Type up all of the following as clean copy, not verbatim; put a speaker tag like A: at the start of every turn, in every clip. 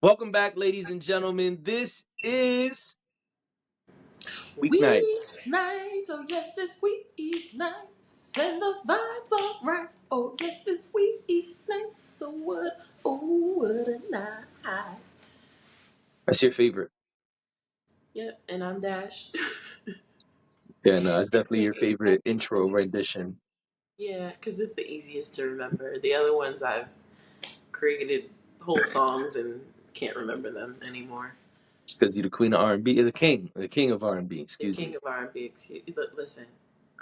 A: Welcome back, ladies and gentlemen. This is Weeknights.
B: Weeknights, oh yes, it's weeknights, and the vibes are right. Oh yes, it's weeknights. So what? Oh, what a night.
A: That's your favorite.
B: Yep, and I'm Dash.
A: Yeah, no, it's definitely your
B: AKA
A: favorite intro rendition.
B: Yeah, because it's the easiest to remember. The other ones I've created whole songs and can't remember them anymore.
A: It's because you're the queen of R&B, the king of R&B.
B: The
A: Excuse me.
B: king of R&B. But listen,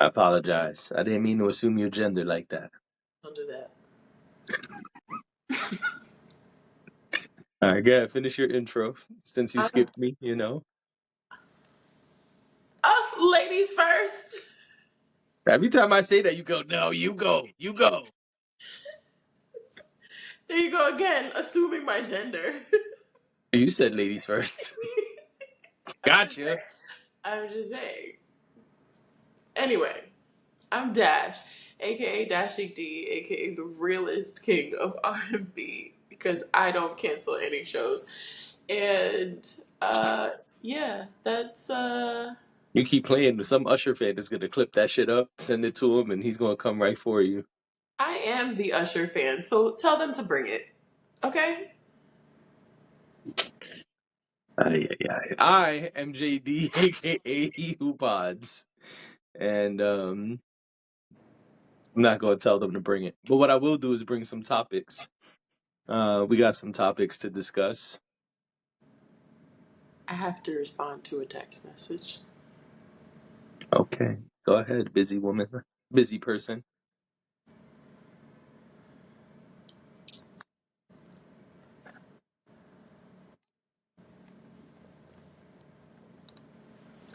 A: I apologize. I didn't mean to assume your gender like that.
B: don't do that.
A: All right, go ahead, finish your intro since you
B: I'm,
A: skipped me.
B: us ladies first.
A: Every time I say that, you go, no, you go, you go.
B: There you go again, assuming my gender.
A: You said ladies first.
B: I'm just saying.
A: Gotcha.
B: I'm just saying. Anyway, I'm Dash, aka Dashing D, aka the realest king of R&B, because I don't cancel any shows. And yeah, that's
A: You keep playing, some Usher fan is going to clip that shit up, send it to him, and he's going to come right for you.
B: I am the Usher fan, so tell them to bring it. Okay?
A: I am JD, aka He Who Pods, and I'm not going to tell them to bring it. But what I will do is bring some topics. We got some topics to discuss.
B: I have to respond to a text message.
A: Okay, go ahead, busy woman, busy person.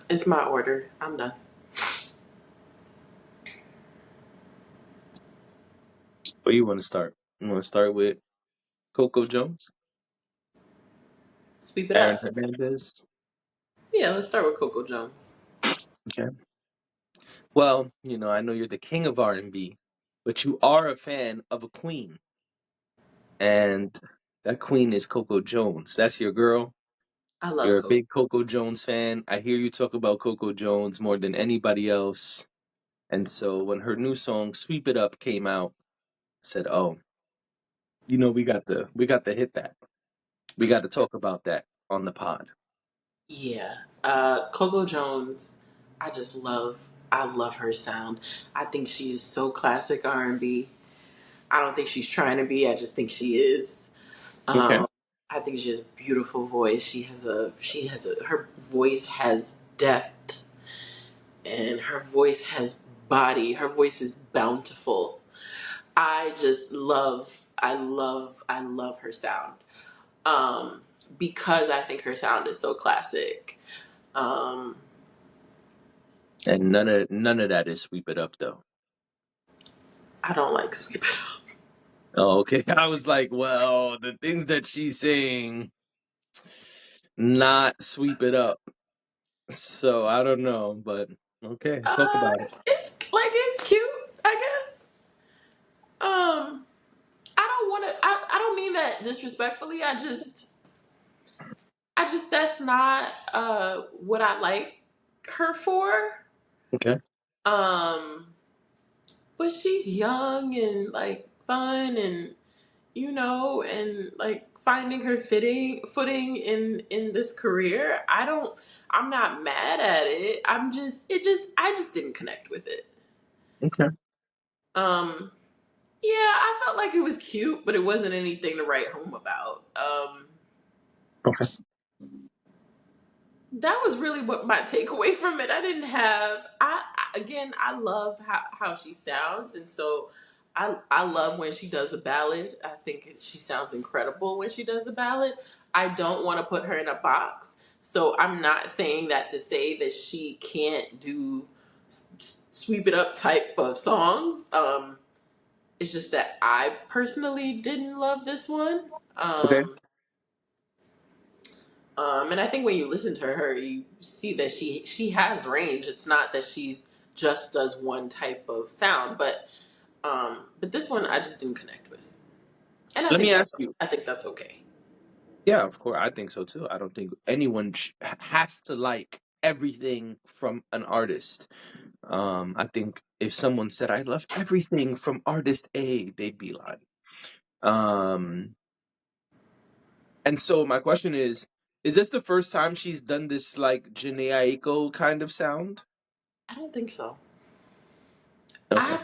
B: It's my order. I'm done.
A: Where you want to start? You want to start with Coco Jones,
B: Sweep it
A: Aaron
B: up.
A: Hernandez?
B: Yeah, let's start with Coco Jones.
A: Okay. Well, I know you're the king of R&B, but you are a fan of a queen, and that queen is Coco Jones. That's your girl.
B: I love
A: You're a
B: Coco.
A: big Coco Jones fan. I hear you talk about Coco Jones more than anybody else. And so when her new song "Sweep It Up" came out, I said, "Oh, we got to hit that. We got to talk about that on the pod."
B: Yeah. Coco Jones, I just love I love her sound. I think she is so classic R&B. I don't think she's trying to be. I just think she is.
A: Okay.
B: Um, I think she has a beautiful voice. Her voice has depth and her voice has body. Her voice is bountiful. I love her sound. Um, because I think her sound is so classic. Um,
A: And none of that is "Sweep It Up" though.
B: I don't like Sweep It Up.
A: Oh, okay. I was like, well, the things that she's saying, not "Sweep It Up." So I don't know, but okay, talk about it.
B: It's cute, I guess. I don't want to. I don't mean that disrespectfully. I just that's not what I like her for.
A: Okay.
B: Um, but she's young and like fun and and like finding her footing in this career. I'm not mad at it. I just didn't connect with it.
A: Okay.
B: Um, yeah, I felt like it was cute, but it wasn't anything to write home about.
A: Okay.
B: That was really what my takeaway from it. I didn't have. Again, I love how she sounds, and so I love when she does a ballad. I think she sounds incredible when she does a ballad. I don't want to put her in a box, so I'm not saying that to say that she can't do sweep it up type of songs. It's just that I personally didn't love this one.
A: Okay.
B: And I think when you listen to her, you see that she has range. It's not that she's just does one type of sound, but this one I just didn't connect with, and
A: Let me ask you.
B: I think that's okay.
A: Yeah, of course. I think so too. I don't think anyone has to like everything from an artist. I think if someone said I love everything from artist A, they'd be lying. Um, and so my question is this the first time she's done this like Jhené Aiko kind of sound?
B: I don't think so.
A: Okay.
B: I have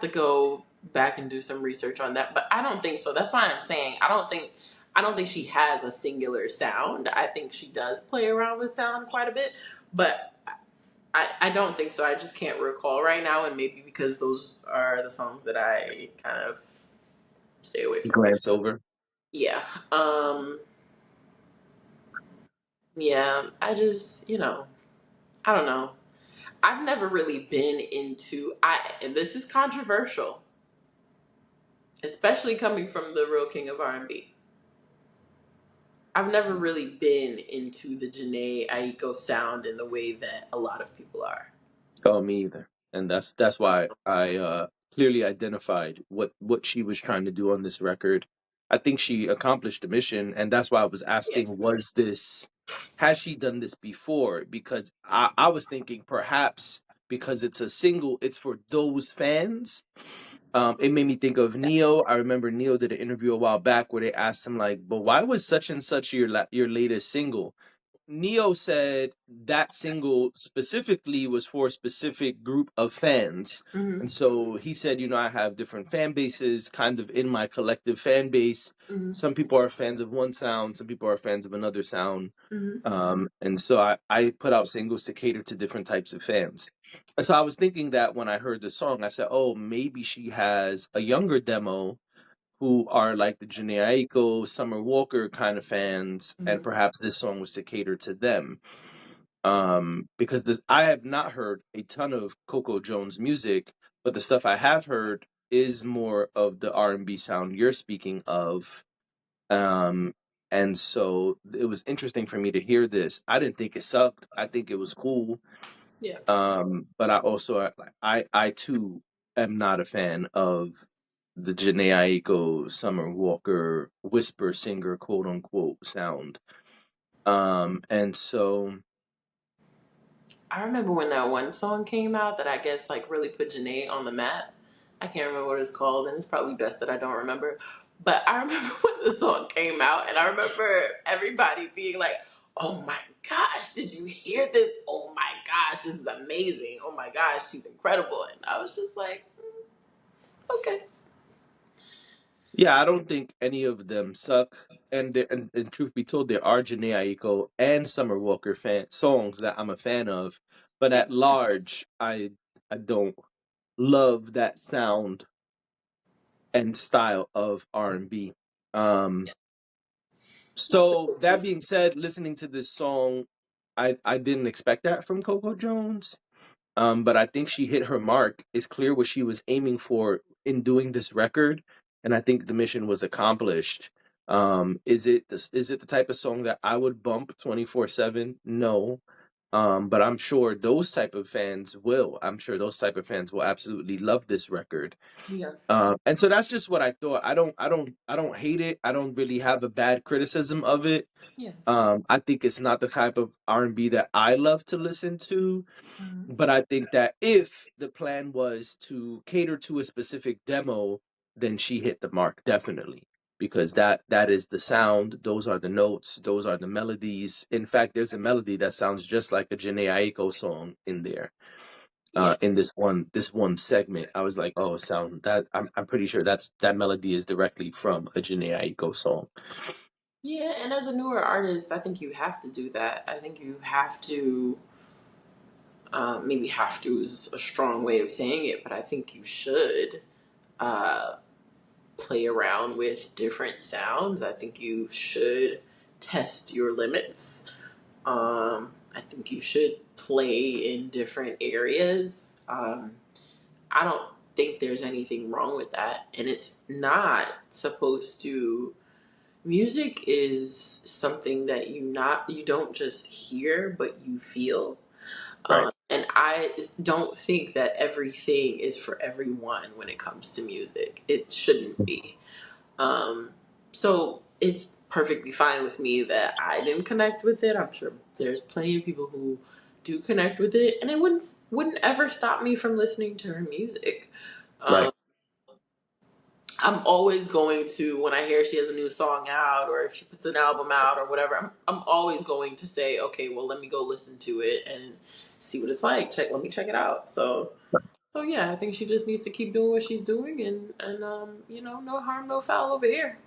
B: to go back and do some research on that, but I don't think so. That's why I'm saying I don't think she has a singular sound. I think she does play around with sound quite a bit, but I don't think so. I just can't recall right now, and maybe because those are the songs that I kind of stay away from.
A: Glance over.
B: Yeah. Yeah, I just, I don't know. I've never really been into and this is controversial, especially coming from the real king of R&B. I've never really been into the Janae Aiko sound in the way that a lot of people are.
A: Oh, me either. And that's why I clearly identified what she was trying to do on this record. I think she accomplished the mission, and that's why I was
B: Yeah.
A: asking, was this has she done this before? Because I was thinking perhaps because it's a single, it's for those fans. It made me think of Neo. I remember Neo did an interview a while back where they asked him like, "But why was such and such your latest single?" Neo said that single specifically was for a specific group of fans.
B: Mm-hmm.
A: And so he said, I have different fan bases kind of in my collective fan base.
B: Mm-hmm.
A: Some people are fans of one sound, some people are fans of another sound.
B: Mm-hmm.
A: And so I put out singles to cater to different types of fans. And so I was thinking that when I heard the song, I said, oh, maybe she has a younger demo who are like the Jhené Aiko, Summer Walker kind of fans, and
B: Mm-hmm.
A: perhaps this song was to cater to them. Because I have not heard a ton of Coco Jones music, but the stuff I have heard is more of the R&B sound you're speaking of. Um, and so it was interesting for me to hear this. I didn't think it sucked. I think it was cool.
B: Yeah.
A: But I too am not a fan of the Jhené Aiko, Summer Walker, whisper singer, quote unquote sound. And so
B: I remember when that one song came out that I guess like really put Janae on the map. I can't remember what it's called, and it's probably best that I don't remember. But I remember when the song came out, and I remember everybody being like, "Oh my gosh, did you hear this? Oh my gosh, this is amazing! Oh my gosh, she's incredible!" And I was just like, "Okay,
A: yeah, I don't think any of them suck. And truth be told, there are Jhené Aiko and Summer Walker songs that I'm a fan of, but
B: yeah,
A: at large, I don't love that sound and style of R&B. Um, so
B: too."
A: that being said, listening to this song, I didn't expect that from Coco Jones. But I think she hit her mark. It's clear what she was aiming for in doing this record, and I think the mission was accomplished. Is it the type of song that I would bump 24/7? No. But I'm sure those type of fans will. I'm sure those type of fans will absolutely love this record.
B: Yeah,
A: And so that's just what I thought. I don't hate it. I don't really have a bad criticism of it.
B: yeah,
A: I think it's not the type of R&B that I love to listen to,
B: mm-hmm.
A: but I think that if the plan was to cater to a specific demo, then she hit the mark definitely. Because that is the sound, those are the notes, those are the melodies. In fact, there's a melody that sounds just like a Jhené Aiko song in there.
B: Yeah,
A: In this one segment, I was like, oh, sound that I'm pretty sure that melody is directly from a Jhené Aiko song.
B: yeah." And as a newer artist, I think you have to do that. I think you have to. Maybe have to is a strong way of saying it, but I think you should uh, play around with different sounds. I think you should test your limits. I think you should play in different areas. I don't think there's anything wrong with that. And it's not supposed to. Music is something that you don't just hear, but you feel.
A: Right.
B: And I don't think that everything is for everyone when it comes to music. It shouldn't be. Um, so perfectly fine with me that I didn't connect with it. I'm sure there's plenty of people who do connect with it, and it wouldn't ever stop me from listening to her music.
A: Right.
B: Um, I'm always going to, when I hear she has a new song out or if she puts an album out or whatever, I'm always going to say, okay, well, let me go listen to it and see what it's like. Let me check it out. So yeah, I think she just needs to keep doing what she's doing, and no harm, no foul over here.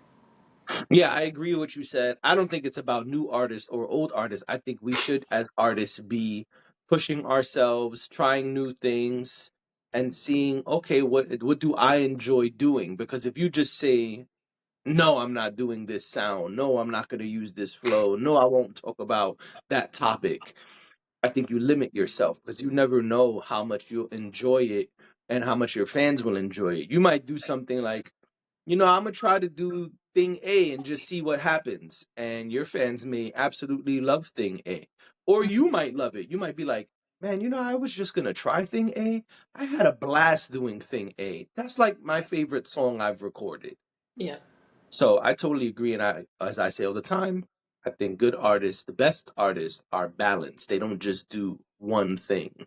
A: Yeah, I agree with what you said. I don't think it's about new artists or old artists. I think we should, as artists, be pushing ourselves, trying new things, and seeing, okay, what do I enjoy doing? Because if you just say, no, I'm not doing this sound, no, I'm not going to use this flow, no, I won't talk about that topic, I think you limit yourself because you never know how much you'll enjoy it and how much your fans will enjoy it. You might do something like, I'm gonna try to do thing A and just see what happens. And your fans may absolutely love thing A. Or you might love it. You might be like, man, I was just gonna try thing A. I had a blast doing thing A. That's like my favorite song I've recorded.
B: Yeah,
A: So I totally agree. And as I say all the time, I think good artists, the best artists are balanced. They don't just do one thing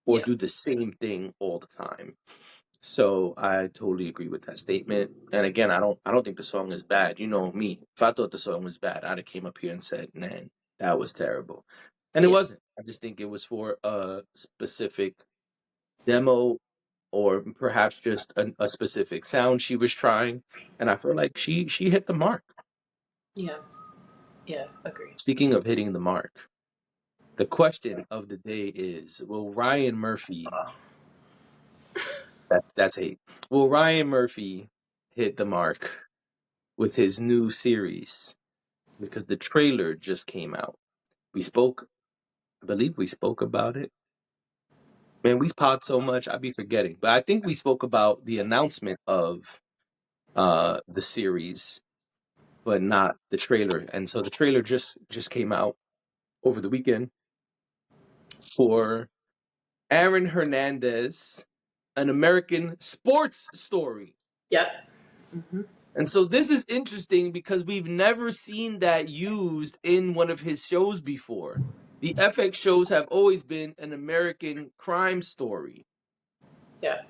A: or
B: yeah,
A: do the same thing all the time. So I totally agree with that statement. And again, I don't think the song is bad. You know me. If I thought the song was bad, I'd have came up here and said, man, that was terrible. And it
B: yeah,
A: wasn't. I just think it was for a specific demo or perhaps just a specific sound she was trying. And I feel like she hit the mark.
B: yeah, yeah. Agree.
A: Speaking of hitting the mark, the question of the day is, will Ryan Murphy that's hate. Will Ryan Murphy hit the mark with his new series? Because the trailer just came out. I believe we spoke about it. Man, we pod so much, I'd be forgetting. But I think we spoke about the announcement of the series, but not the trailer. And so the trailer just came out over the weekend for Aaron Hernandez, an American sports story.
B: Yep. Hmm.
A: And so this is interesting because we've never seen that used in one of his shows before. The FX shows have always been an American crime story.
B: Yeah.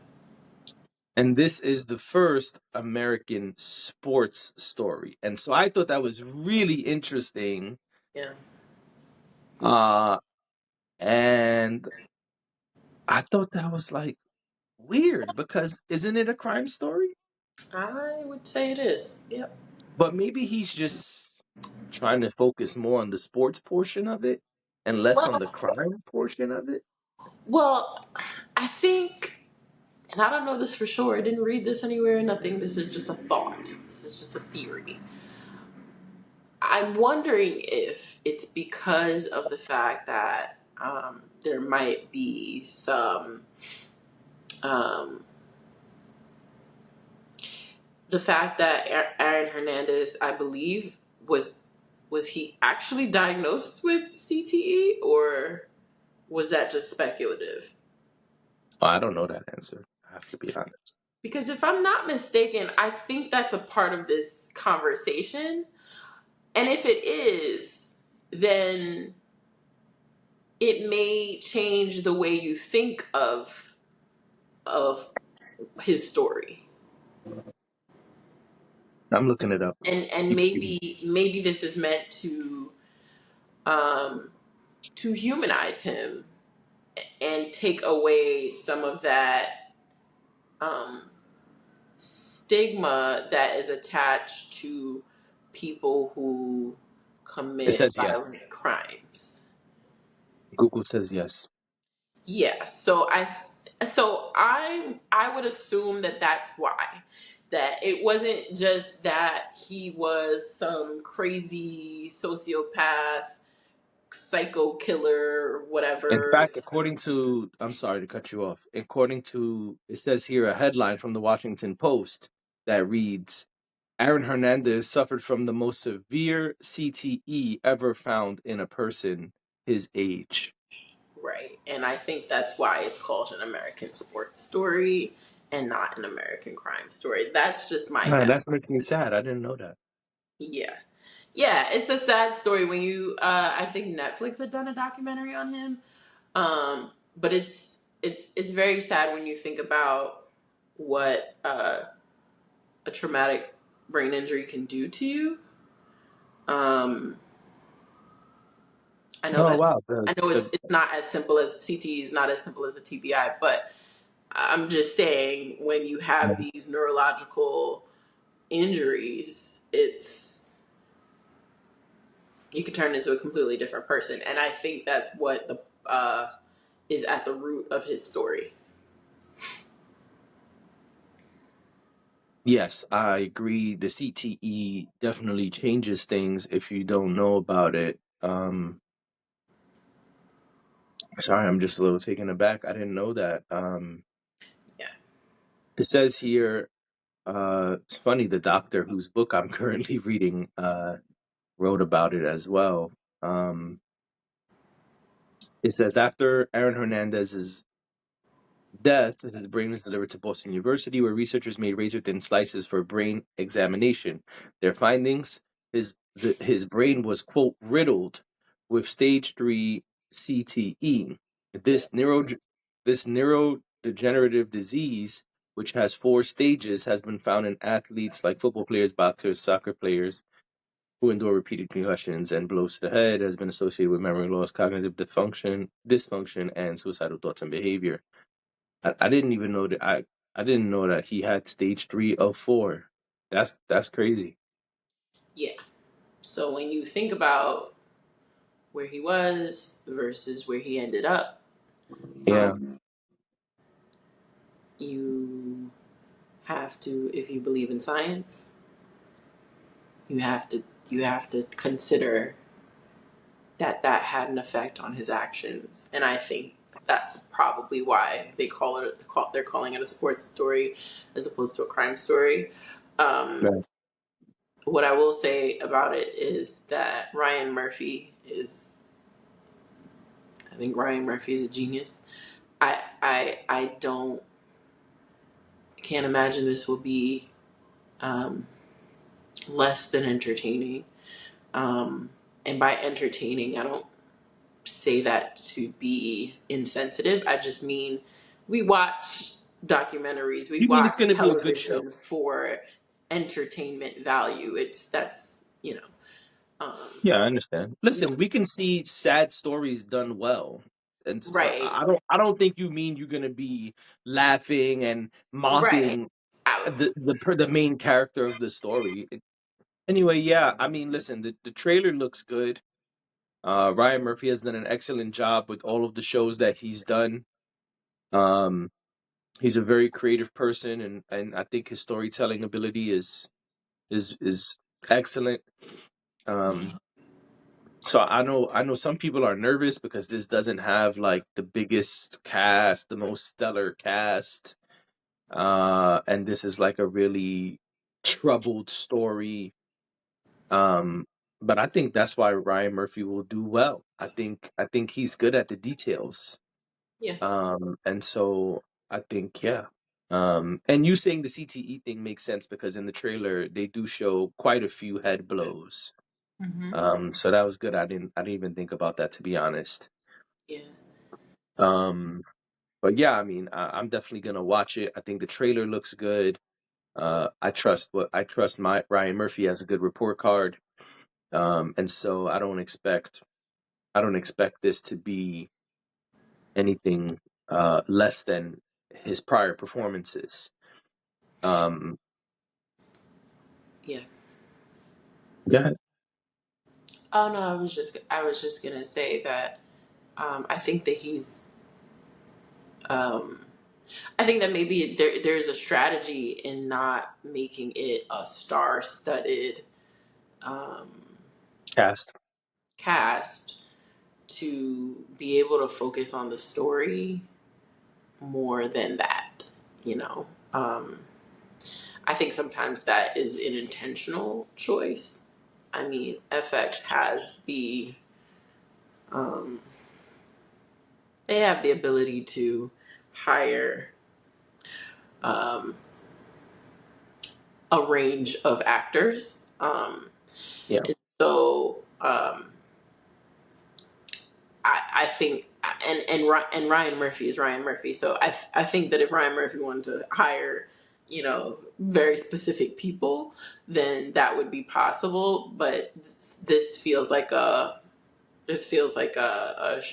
A: And this is the first American sports story. And so I thought that was really interesting.
B: Yeah.
A: Uh, and I thought that was like weird because isn't it a crime story?
B: I would say it is. Yep.
A: But maybe he's just trying to focus more on the sports portion of it and less on
B: Well,
A: the crime portion of it.
B: well, I think, and I don't know this for sure. I didn't read this anywhere. Nothing. This is just a thought. This is just a theory. I'm wondering if it's because of the fact that there might be some, um, the fact that Aaron Hernandez, I believe, was he actually diagnosed with CTE, or was that just speculative?
A: Oh, I don't know that answer. I have to be honest.
B: Because if I'm not mistaken, I think that's a part of this conversation. And if it is, then it may change the way you think of his story.
A: I'm looking it up.
B: And maybe this is meant um to humanize him and take away some of that um stigma that is attached to people who
A: It
B: commit
A: says yes.
B: violent crimes.
A: Google says yes.
B: Yeah, so I would assume that that's why, that it wasn't just that he was some crazy sociopath, psycho killer,
A: In
B: whatever.
A: fact, I'm sorry to cut you off. It says here a headline from the Washington Post that reads, Aaron Hernandez suffered from the most severe CTE ever found in a person his age.
B: Right. And I think that's why it's called an American sports story and not an American crime story. That's just my
A: Man,
B: guess.
A: that makes me sad. I didn't know that.
B: Yeah. Yeah, it's a sad story when you. I think Netflix had done a documentary on him. But it's very sad when you think about what a traumatic brain injury can do to you. Um, I know
A: Oh
B: that
A: wow,
B: I know it's not as simple as CTE is not as simple as a TBI, but I'm just saying when you have these neurological injuries, it's you can turn into a completely different person, and I think that's what the is at the root of his story.
A: yes, I agree. The CTE definitely changes things if you don't know about it. Sorry, I'm just a little taken aback. I didn't know that.
B: Yeah,
A: It says here, it's funny, the doctor whose book I'm currently reading wrote about it as well. Um, it says after Aaron Hernandez's death, his brain was delivered to Boston University, where researchers made razor-thin slices for brain examination. Their findings: his brain was, quote, riddled with stage 3 CTE.
B: yeah,
A: This neuro this neurodegenerative disease, which has 4 stages, has been found in athletes like football players, boxers, soccer players who endure repeated concussions and blows to the head, has been associated with memory loss, cognitive dysfunction, and suicidal thoughts and behavior. I didn't even know that I didn't know that he had stage 3 of 4. That's crazy.
B: yeah. So when you think about where he was versus where he ended up,
A: Yeah.
B: um, you have to, if you believe in science, you have to you have to consider that that had an effect on his actions, and I think that's probably why they're calling it a sports story as opposed to a crime story. Um,
A: Right.
B: what I will say about it is that I think Ryan Murphy is a genius. I don't can't imagine this will be um, less than entertaining. Um, and by entertaining, I don't say that to be insensitive. I just mean we watch documentaries, we
A: You mean it's
B: watch
A: gonna be a good show?
B: television for entertainment value. It's that's you know,
A: Yeah, I understand.
B: no,
A: Listen, we can see sad stories done well. And
B: right,
A: I don't think you mean you're gonna be laughing and
B: right.
A: mocking
B: I,
A: the main character of the story. Anyway, yeah, I mean, listen, the trailer looks good. Ryan Murphy has done an excellent job with all of the shows that he's done. Um, he's a very creative person, and I think his storytelling ability is excellent. Um, so I know some people are nervous because this doesn't have like the biggest cast, the most stellar cast, and this is like a really troubled story. Um, but I think that's why Ryan Murphy will do well. I think he's good at the details.
B: yeah.
A: And so I think, yeah. And you saying the CTE thing makes sense because in the trailer they do show quite a few head blows.
B: Hmm.
A: So that was good. I didn't even think about that, to be honest.
B: Yeah.
A: Um, but yeah, I mean, I'm definitely gonna watch it. I think the trailer looks good. I trust my Ryan Murphy as a good report card. And so I don't expect this to be anything less than his prior performances. Um,
B: Yeah.
A: yeah,
B: Oh no, I was just gonna say that I think that he's um, I think that maybe there's a strategy in not making it a star-studded um,
A: cast.
B: cast to be able to focus on the story more than that. You know, I think sometimes that is an intentional choice. I mean, FX has um, they have the ability to hire um, a range of actors.
A: Yeah,
B: So I think and Ryan Murphy is Ryan Murphy. So I think that if Ryan Murphy wanted to hire, very specific people, then that would be possible. But this feels like a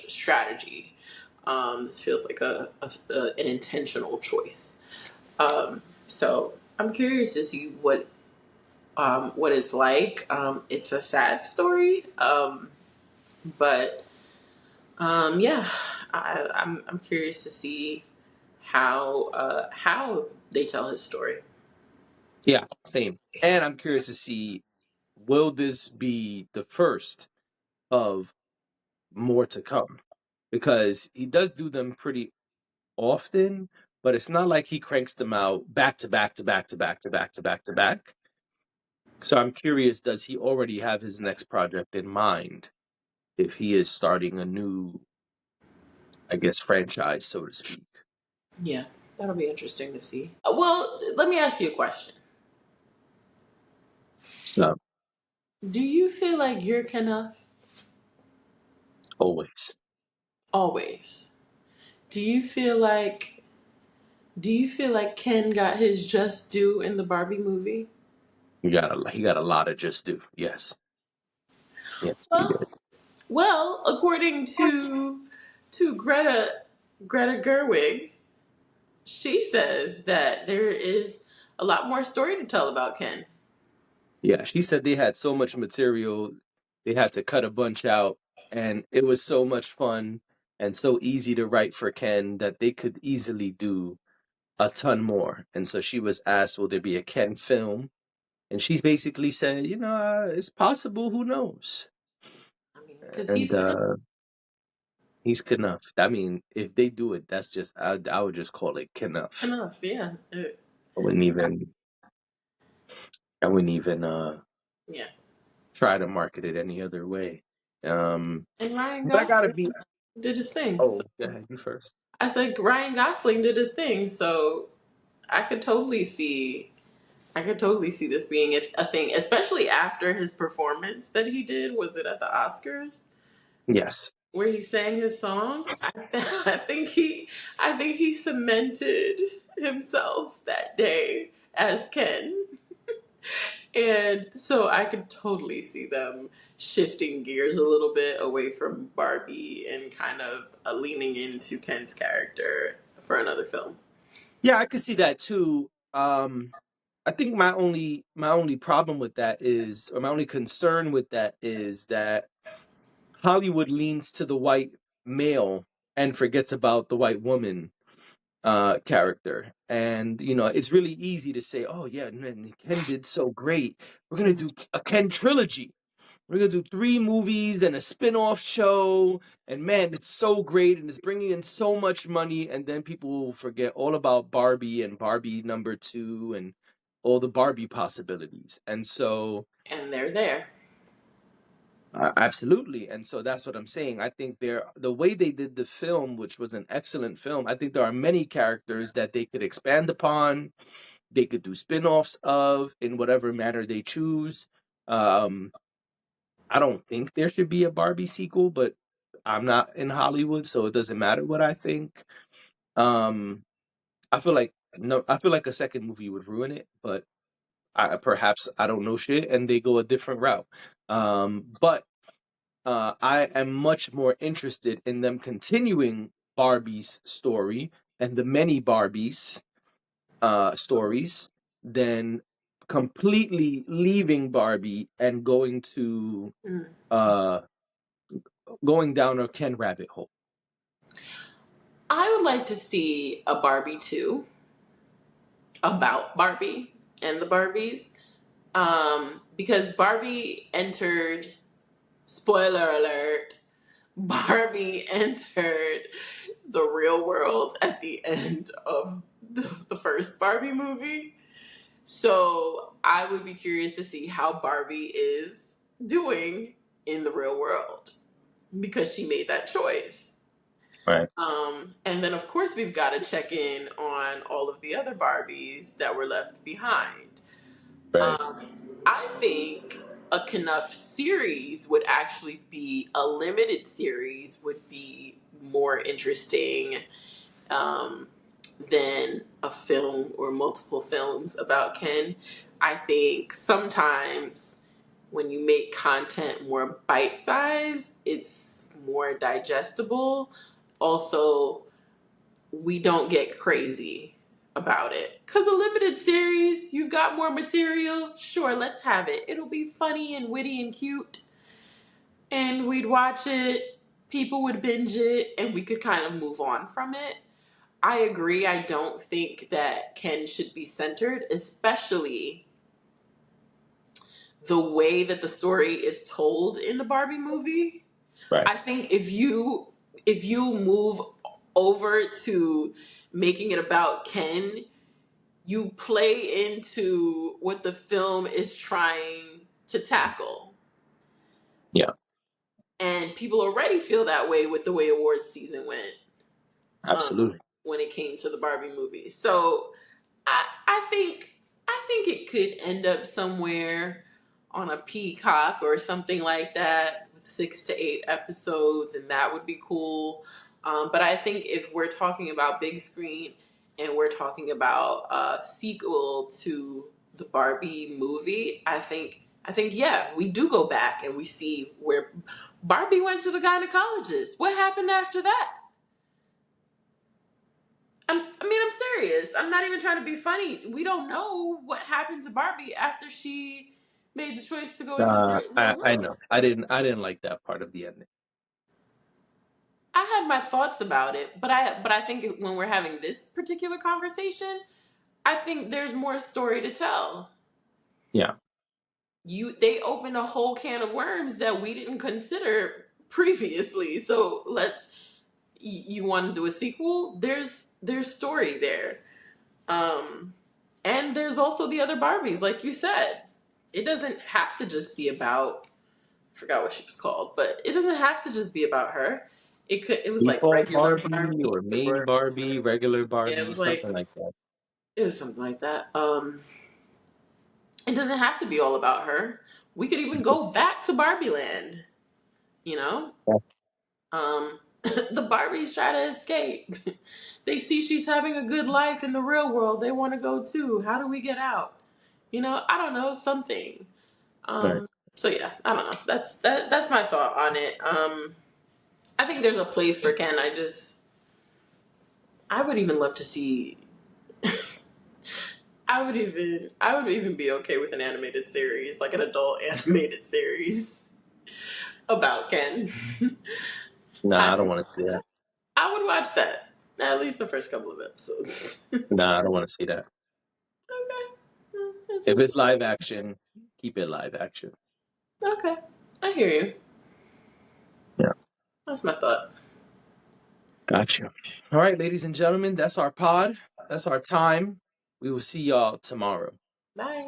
B: strategy. This feels like an intentional choice. So I'm curious to see what it's like. It's a sad story, but yeah, I'm curious to see how they tell his story.
A: Yeah, same. And I'm curious to see, will this be the first of more to come? Because he does do them pretty often, but it's not like he cranks them out back to back to back to back to back to back to back. So I'm curious, does he already have his next project in mind if he is starting a new, I guess, franchise, so to speak?
B: Yeah, that'll be interesting to see. Well, let me ask you a question.
A: So
B: Do you feel like you're enough?
A: always.
B: Always. Do you feel like do you feel like Ken got his just due in the Barbie movie?
A: He got a lot of just do. Yes. Yes, he
B: Well,
A: did.
B: according to Greta Gerwig, she says that there is a lot more story to tell about Ken.
A: Yeah, she said they had so much material, they had to cut a bunch out, and it was so much fun and so easy to write for Ken that they could easily do a ton more. And so she was asked, will there be a Ken film? And she basically said, it's possible, who knows?
B: I mean, because
A: And he's Knuff. I mean, if they do it, that's just, I would just call it Knuff.
B: enough, yeah.
A: I wouldn't even, I wouldn't even
B: Yeah.
A: try to market it any other way.
B: And Ryan
A: But I gotta
B: Gosling
A: be.
B: did his thing. So
A: Oh, go ahead, you first.
B: I said Ryan Gosling did his thing, so I could totally see I could totally see this being a thing, especially after his performance that he did. Was it at the Oscars
A: Yes.
B: where he sang his song? I think he cemented himself that day as Ken, and so I could totally see them shifting gears a little bit away from Barbie and kind of leaning into Ken's character for another film.
A: Yeah, I could see that too. I think my only problem with that is, or my only concern with that is that Hollywood leans to the white male and forgets about the white woman character. And it's really easy to say, oh yeah, man, Ken did so great. We're gonna do a Ken trilogy. We're gonna do 3 movies and a spin-off show, and man, it's so great and it's bringing in so much money. And then people will forget all about Barbie and Barbie number two and all the Barbie possibilities. And so,
B: And they're there.
A: absolutely. And so that's what I'm saying. I think the way they did the film, which was an excellent film, I think there are many characters that they could expand upon. They could do spin-offs of in whatever manner they choose. Um, I don't think there should be a Barbie sequel, but I'm not in Hollywood, so it doesn't matter what I think. Um, I feel like no, I feel like a second movie would ruin it, but perhaps I don't know shit, and they go a different route. But I am much more interested in them continuing Barbie's story and the many Barbies stories than completely leaving Barbie and
B: Mm.
A: uh going down a Ken rabbit hole.
B: I would like to see a Barbie 2 about Barbie and the Barbies. Because Barbie entered, spoiler alert, Barbie entered the real world at the end of the first Barbie movie. So I would be curious to see how Barbie is doing in the real world because she made that choice.
A: Right.
B: And then, of course, we've got to check in on all of the other Barbies that were left behind.
A: Right.
B: Um, I think. a Knuff series would actually be a limited series would be more interesting um, than a film or multiple films about Ken. I think sometimes when you make content more bite sized, it's more digestible. Also, we don't get crazy about it. Because a limited series, you've got more material. Sure, let's have it. It'll be funny and witty and cute. And we'd watch it, people would binge it, and we could kind of move on from it. I agree. I don't think that Ken should be centered, especially the way that the story is told in the Barbie movie.
A: Right.
B: I think if you move over to making it about Ken, you play into what the film is trying to tackle.
A: Yeah.
B: And people already feel that way with the way awards season went
A: Absolutely.
B: when it came to the Barbie movie. So I think it could end up somewhere on a Peacock or something like that with 6 to 8 episodes, and that would be cool. But I think if we're talking about big screen and we're talking about a sequel to the Barbie movie, I think yeah, we do go back and we see where Barbie went to the gynecologist. What happened after that? I'm serious. I'm not even trying to be funny. We don't know what happened to Barbie after she made the choice to go into the real
A: I
B: world.
A: know. I didn't like that part of the ending.
B: I had my thoughts about it, but I think when we're having this particular conversation, I think there's more story to tell.
A: Yeah.
B: They opened a whole can of worms that we didn't consider previously. So you want to do a sequel? There's story there. Um, and there's also the other Barbies, like you said. It doesn't have to just be about, I forgot what she was called, but it doesn't have to just be about her. It was like
A: Default
B: regular
A: Barbie
B: Barbie
A: or main
B: or
A: Barbie, regular
B: yeah,
A: Barbie, something like that.
B: it was something like that. It doesn't have to be all about her. We could even go back to Barbie Land, you know?
A: Yeah.
B: The Barbies try to escape. They see she's having a good life in the real world. They want to go too. How do we get out? I don't know, something.
A: Right.
B: So yeah, I don't know. That's my thought on it. I think there's a place for Ken. I would even love to see. I would even be okay with an animated series, like an adult animated series about Ken.
A: Nah, I don't
B: I
A: want to see that.
B: I would watch that at least the first couple of episodes.
A: Nah, I don't want to see that.
B: Okay, well, that's
A: If
B: just
A: it's live action, keep it live action.
B: okay. I hear you.
A: Yeah.
B: That's my thought.
A: Gotcha. All right, ladies and gentlemen, that's our pod. That's our time. We will see y'all tomorrow.
B: Bye.